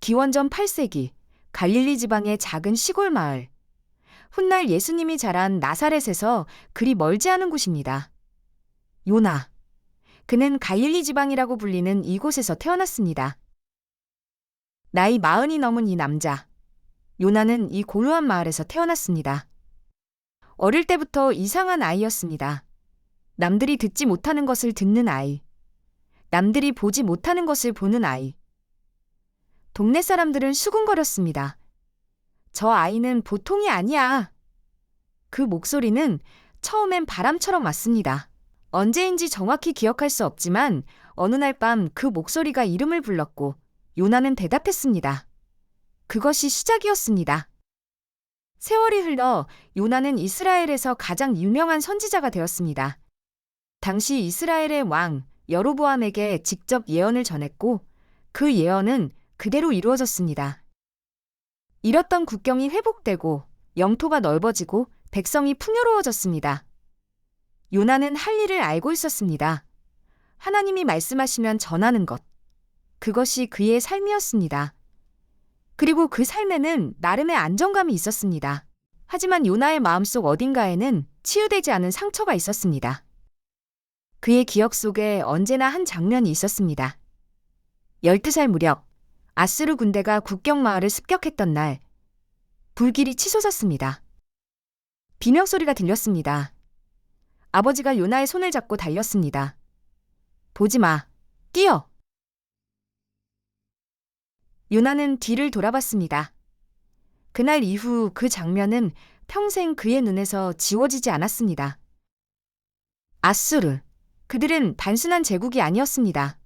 기원전 8세기 갈릴리 지방의 작은 시골 마을. 훗날 예수님이 자란 나사렛에서 그리 멀지 않은 곳입니다. 요나. 그는 갈릴리 지방이라고 불리는 이곳에서 태어났습니다. 나이 40이 넘은 이 남자. 요나는 이 고요한 마을에서 태어났습니다. 어릴 때부터 이상한 아이였습니다. 남들이 듣지 못하는 것을 듣는 아이. 남들이 보지 못하는 것을 보는 아이. 동네 사람들은 수군거렸습니다. 저 아이는 보통이 아니야. 그 목소리는 처음엔 바람처럼 왔습니다. 언제인지 정확히 기억할 수 없지만 어느 날 밤 그 목소리가 이름을 불렀고 요나는 대답했습니다. 그것이 시작이었습니다. 세월이 흘러 요나는 이스라엘에서 가장 유명한 선지자가 되었습니다. 당시 이스라엘의 왕 여로보암에게 직접 예언을 전했고 그 예언은 그대로 이루어졌습니다. 잃었던 국경이 회복되고 영토가 넓어지고 백성이 풍요로워졌습니다. 요나는 할 일을 알고 있었습니다. 하나님이 말씀하시면 전하는 것. 그것이 그의 삶이었습니다. 그리고 그 삶에는 나름의 안정감이 있었습니다. 하지만 요나의 마음속 어딘가에는 치유되지 않은 상처가 있었습니다. 그의 기억 속에 언제나 한 장면이 있었습니다. 12살 무렵 아수르 군대가 국경 마을을 습격했던 날 불길이 치솟았습니다. 비명소리가 들렸습니다. 아버지가 요나의 손을 잡고 달렸습니다. 보지 마. 뛰어. 요나는 뒤를 돌아봤습니다. 그날 이후 그 장면은 평생 그의 눈에서 지워지지 않았습니다. 아수르. 그들은 단순한 제국이 아니었습니다.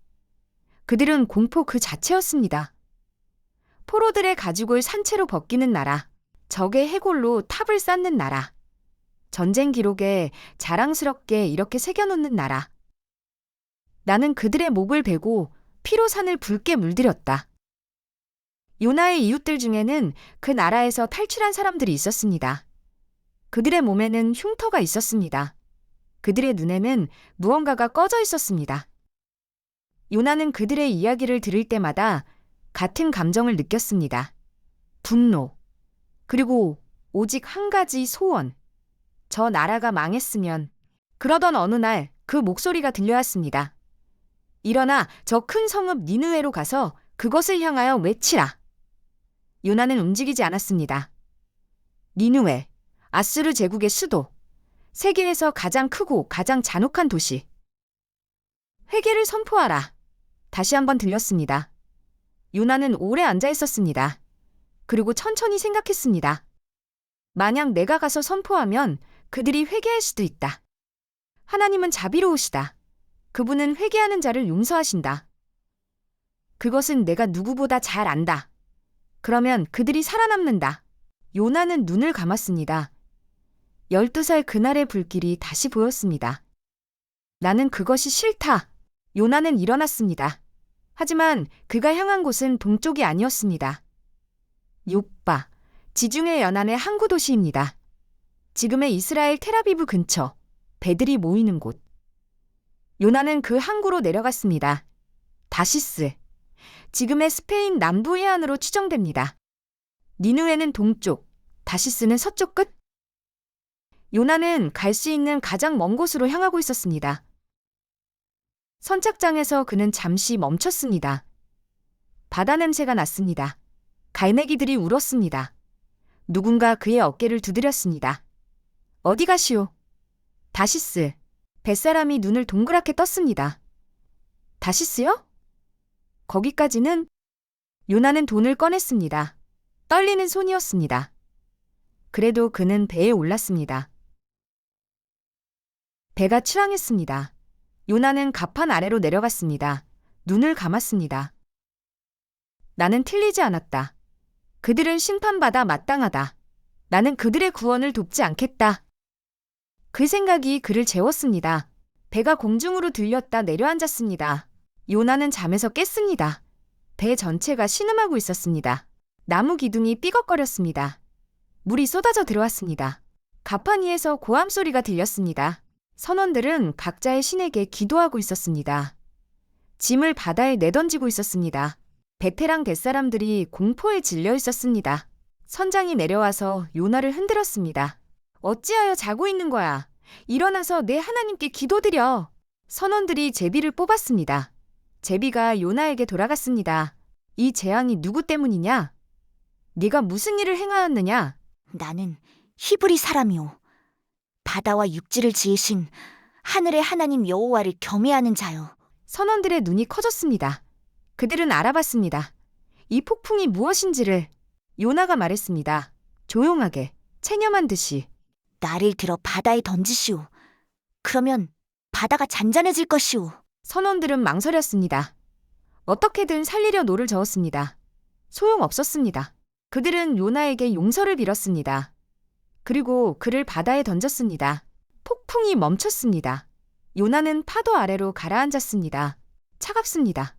그들은 공포 그 자체였습니다. 포로들의 가죽을 산채로 벗기는 나라, 적의 해골로 탑을 쌓는 나라, 전쟁 기록에 자랑스럽게 이렇게 새겨놓는 나라. 나는 그들의 목을 베고 피로 산을 붉게 물들였다. 요나의 이웃들 중에는 그 나라에서 탈출한 사람들이 있었습니다. 그들의 몸에는 흉터가 있었습니다. 그들의 눈에는 무언가가 꺼져 있었습니다. 요나는 그들의 이야기를 들을 때마다 같은 감정을 느꼈습니다. 분노. 그리고 오직 한 가지 소원. 저 나라가 망했으면. 그러던 어느 날 그 목소리가 들려왔습니다. 일어나 저 큰 성읍 니느웨로 가서 그것을 향하여 외치라. 요나는 움직이지 않았습니다. 니느웨, 아수르 제국의 수도. 세계에서 가장 크고 가장 잔혹한 도시. 회개를 선포하라. 다시 한번 들렸습니다. 요나는 오래 앉아 있었습니다. 그리고 천천히 생각했습니다. 만약 내가 가서 선포하면 그들이 회개할 수도 있다. 하나님은 자비로우시다. 그분은 회개하는 자를 용서하신다. 그것은 내가 누구보다 잘 안다. 그러면 그들이 살아남는다. 요나는 눈을 감았습니다. 12살 그날의 불길이 다시 보였습니다. 나는 그것이 싫다. 요나는 일어났습니다. 하지만 그가 향한 곳은 동쪽이 아니었습니다. 욥바, 지중해 연안의 항구 도시입니다. 지금의 이스라엘 텔아비브 근처, 배들이 모이는 곳. 요나는 그 항구로 내려갔습니다. 다시스, 지금의 스페인 남부 해안으로 추정됩니다. 니느웨는 동쪽, 다시스는 서쪽 끝. 요나는 갈 수 있는 가장 먼 곳으로 향하고 있었습니다. 선착장에서 그는 잠시 멈췄습니다. 바다 냄새가 났습니다. 갈매기들이 울었습니다. 누군가 그의 어깨를 두드렸습니다. 어디 가시오? 다시스. 뱃사람이 눈을 동그랗게 떴습니다. 다시스요? 거기까지는? 요나는 돈을 꺼냈습니다. 떨리는 손이었습니다. 그래도 그는 배에 올랐습니다. 배가 출항했습니다. 요나는 갑판 아래로 내려갔습니다. 눈을 감았습니다. 나는 틀리지 않았다. 그들은 심판받아 마땅하다. 나는 그들의 구원을 돕지 않겠다. 그 생각이 그를 재웠습니다. 배가 공중으로 들렸다 내려앉았습니다. 요나는 잠에서 깼습니다. 배 전체가 신음하고 있었습니다. 나무 기둥이 삐걱거렸습니다. 물이 쏟아져 들어왔습니다. 갑판 위에서 고함 소리가 들렸습니다. 선원들은 각자의 신에게 기도하고 있었습니다. 짐을 바다에 내던지고 있었습니다. 베테랑 뱃사람들이 공포에 질려 있었습니다. 선장이 내려와서 요나를 흔들었습니다. 어찌하여 자고 있는 거야? 일어나서 내 하나님께 기도드려. 선원들이 제비를 뽑았습니다. 제비가 요나에게 돌아갔습니다. 이 재앙이 누구 때문이냐? 네가 무슨 일을 행하였느냐? 나는 히브리 사람이오. 바다와 육지를 지으신 하늘의 하나님 여호와를 경외하는 자요. 선원들의 눈이 커졌습니다. 그들은 알아봤습니다. 이 폭풍이 무엇인지를. 요나가 말했습니다. 조용하게, 체념한 듯이. 나를 들어 바다에 던지시오. 그러면 바다가 잔잔해질 것이오. 선원들은 망설였습니다. 어떻게든 살리려 노를 저었습니다. 소용없었습니다. 그들은 요나에게 용서를 빌었습니다. 그리고 그를 바다에 던졌습니다. 폭풍이 멈췄습니다. 요나는 파도 아래로 가라앉았습니다. 차갑습니다.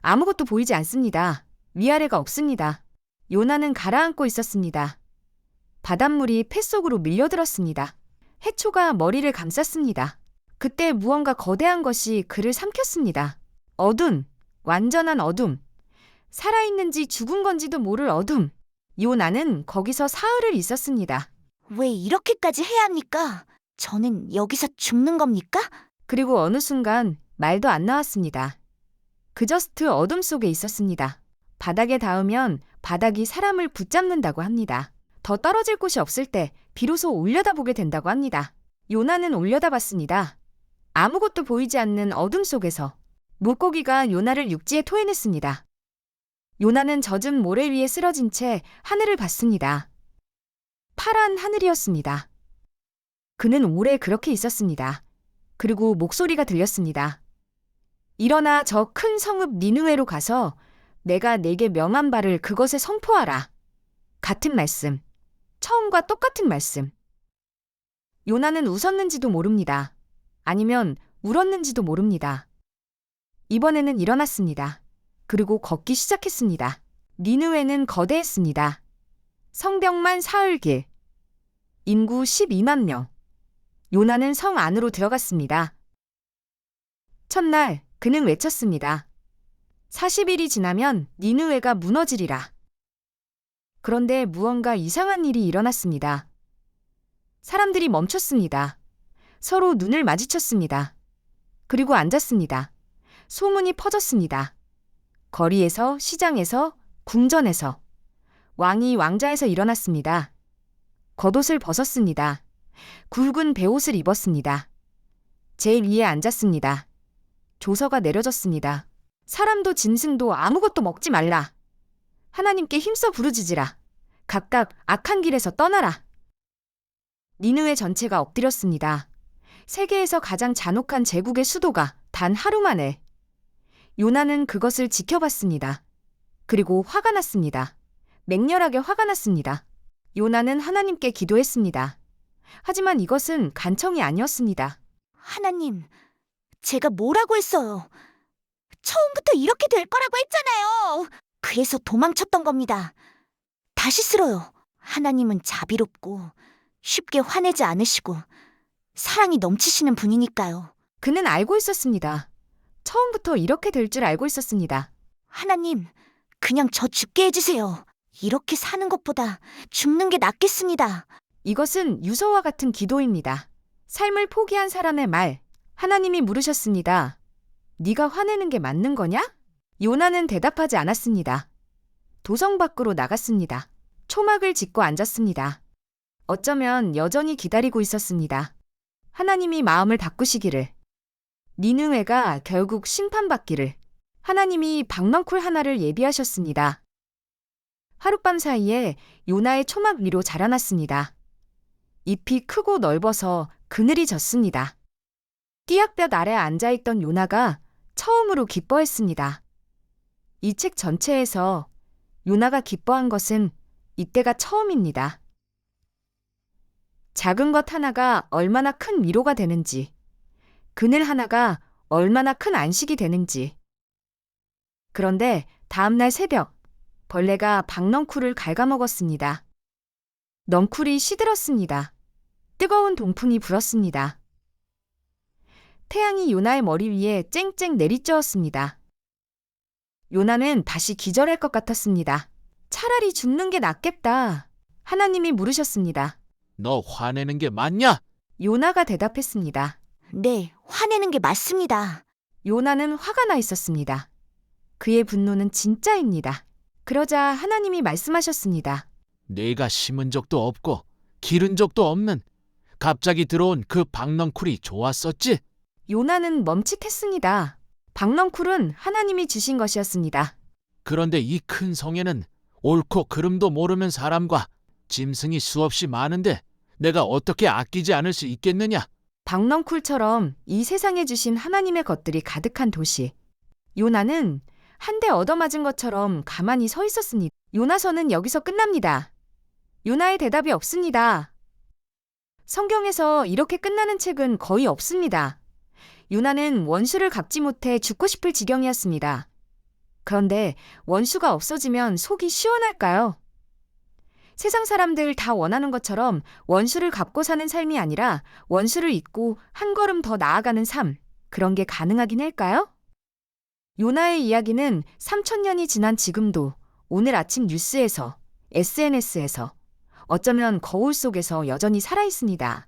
아무것도 보이지 않습니다. 위아래가 없습니다. 요나는 가라앉고 있었습니다. 바닷물이 폐 속으로 밀려들었습니다. 해초가 머리를 감쌌습니다. 그때 무언가 거대한 것이 그를 삼켰습니다. 어둠, 완전한 어둠. 살아있는지 죽은 건지도 모를 어둠. 요나는 거기서 사흘을 있었습니다. 왜 이렇게까지 해야 합니까? 저는 여기서 죽는 겁니까? 그리고 어느 순간 말도 안 나왔습니다. 그 저스트 어둠 속에 있었습니다. 바닥에 닿으면 바닥이 사람을 붙잡는다고 합니다. 더 떨어질 곳이 없을 때 비로소 올려다보게 된다고 합니다. 요나는 올려다봤습니다. 아무것도 보이지 않는 어둠 속에서 물고기가 요나를 육지에 토해냈습니다. 요나는 젖은 모래 위에 쓰러진 채 하늘을 봤습니다. 파란 하늘이었습니다. 그는 오래 그렇게 있었습니다. 그리고 목소리가 들렸습니다. 일어나 저 큰 성읍 니느웨로 가서 내가 내게 명한 바를 그것에 선포하라. 같은 말씀. 처음과 똑같은 말씀. 요나는 웃었는지도 모릅니다. 아니면 울었는지도 모릅니다. 이번에는 일어났습니다. 그리고 걷기 시작했습니다. 니느웨는 거대했습니다. 성벽만 사흘길. 인구 12만 명. 요나는 성 안으로 들어갔습니다. 첫날 그는 외쳤습니다. 40일이 지나면 니느웨가 무너지리라. 그런데 무언가 이상한 일이 일어났습니다. 사람들이 멈췄습니다. 서로 눈을 마주쳤습니다. 그리고 앉았습니다. 소문이 퍼졌습니다. 거리에서, 시장에서, 궁전에서. 왕이 왕자에서 일어났습니다. 겉옷을 벗었습니다. 굵은 베옷을 입었습니다. 제일 위에 앉았습니다. 조서가 내려졌습니다. 사람도 짐승도 아무것도 먹지 말라. 하나님께 힘써 부르짖으라. 각각 악한 길에서 떠나라. 니느웨 전체가 엎드렸습니다. 세계에서 가장 잔혹한 제국의 수도가 단 하루 만에. 요나는 그것을 지켜봤습니다. 그리고 화가 났습니다. 맹렬하게 화가 났습니다. 요나는 하나님께 기도했습니다. 하지만 이것은 간청이 아니었습니다. 하나님, 제가 뭐라고 했어요? 처음부터 이렇게 될 거라고 했잖아요. 그래서 도망쳤던 겁니다. 다시 쓸어요. 하나님은 자비롭고 쉽게 화내지 않으시고 사랑이 넘치시는 분이니까요. 그는 알고 있었습니다. 처음부터 이렇게 될 줄 알고 있었습니다. 하나님, 그냥 저 죽게 해주세요. 이렇게 사는 것보다 죽는 게 낫겠습니다. 이것은 유서와 같은 기도입니다. 삶을 포기한 사람의 말. 하나님이 물으셨습니다. 네가 화내는 게 맞는 거냐? 요나는 대답하지 않았습니다. 도성 밖으로 나갔습니다. 초막을 짓고 앉았습니다. 어쩌면 여전히 기다리고 있었습니다. 하나님이 마음을 바꾸시기를. 니느웨가 결국 심판받기를. 하나님이 박넝쿨 하나를 예비하셨습니다. 하룻밤 사이에 요나의 초막 위로 자라났습니다. 잎이 크고 넓어서 그늘이 졌습니다. 띠약볕 아래 앉아있던 요나가 처음으로 기뻐했습니다. 이 책 전체에서 요나가 기뻐한 것은 이때가 처음입니다. 작은 것 하나가 얼마나 큰 위로가 되는지, 그늘 하나가 얼마나 큰 안식이 되는지. 그런데 다음날 새벽, 벌레가 박넝쿨을 갉아먹었습니다. 넝쿨이 시들었습니다. 뜨거운 동풍이 불었습니다. 태양이 요나의 머리 위에 쨍쨍 내리쬐었습니다. 요나는 다시 기절할 것 같았습니다. 차라리 죽는 게 낫겠다. 하나님이 물으셨습니다. 너 화내는 게 맞냐? 요나가 대답했습니다. 네, 화내는 게 맞습니다. 요나는 화가 나 있었습니다. 그의 분노는 진짜입니다. 그러자 하나님이 말씀하셨습니다. 내가 심은 적도 없고 기른 적도 없는 갑자기 들어온 그 박넝쿨이 좋았었지? 요나는 멈칫했습니다. 박넝쿨은 하나님이 주신 것이었습니다. 그런데 이 큰 성에는 옳고 그름도 모르는 사람과 짐승이 수없이 많은데 내가 어떻게 아끼지 않을 수 있겠느냐? 박넝쿨처럼 이 세상에 주신 하나님의 것들이 가득한 도시. 요나는 한 대 얻어맞은 것처럼 가만히 서 있었습니다. 요나서는 여기서 끝납니다. 요나의 대답이 없습니다. 성경에서 이렇게 끝나는 책은 거의 없습니다. 요나는 원수를 갚지 못해 죽고 싶을 지경이었습니다. 그런데 원수가 없어지면 속이 시원할까요? 세상 사람들 다 원하는 것처럼 원수를 갚고 사는 삶이 아니라 원수를 잊고 한 걸음 더 나아가는 삶, 그런 게 가능하긴 할까요? 요나의 이야기는 3000년이 지난 지금도 오늘 아침 뉴스에서, SNS에서, 어쩌면 거울 속에서 여전히 살아있습니다.